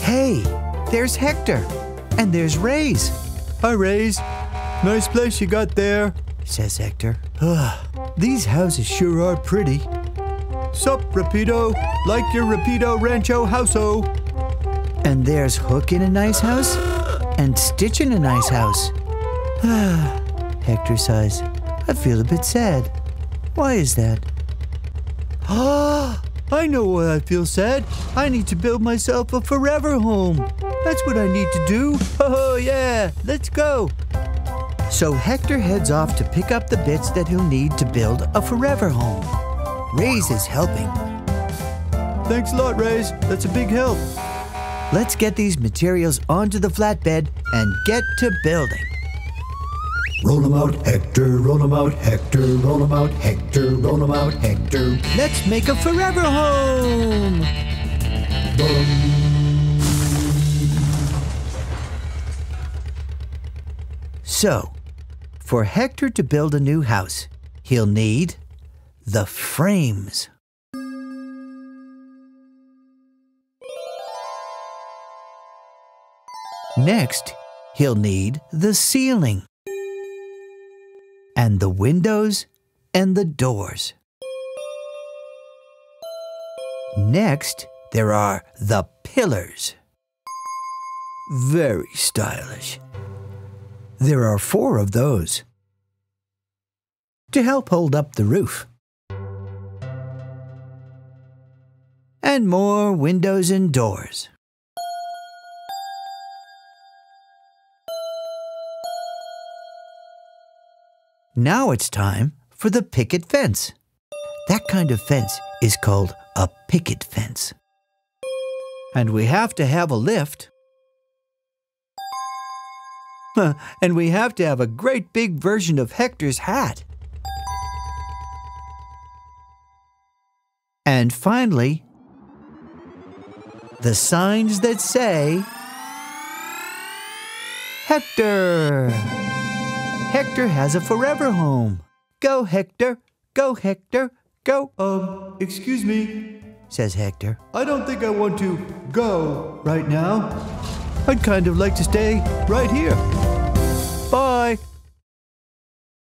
Hey, there's Hector. And there's Ray's. Hi, Ray's. Nice place you got there, says Hector. These houses sure are pretty. Sup, Rapido? Like your Rapido Rancho houseo. And there's Hook in a nice house, and Stitch in a nice house. Hector sighs. I feel a bit sad. Why is that? I know why I feel sad. I need to build myself a forever home. That's what I need to do. Oh, yeah, let's go. So Hector heads off to pick up the bits that he'll need to build a forever home. Ray's is helping. Thanks a lot, Ray's. That's a big help. Let's get these materials onto the flatbed and get to building. Roll 'em out, Hector, roll 'em out, Hector, roll 'em out, Hector, roll 'em out, Hector. Let's make a forever home! Roll 'em. So, for Hector to build a new house, he'll need the frames. Next, he'll need the ceiling, and the windows and the doors. Next, there are the pillars. Very stylish. There are 4 of those to help hold up the roof. And more windows and doors. Now it's time for the picket fence. That kind of fence is called a picket fence. And we have to have a lift. And we have to have a great big version of Hector's hat. And finally, the signs that say, Hector! Hector has a forever home. Go, Hector. Go, Hector. Go. Excuse me, says Hector. I don't think I want to go right now. I'd kind of like to stay right here.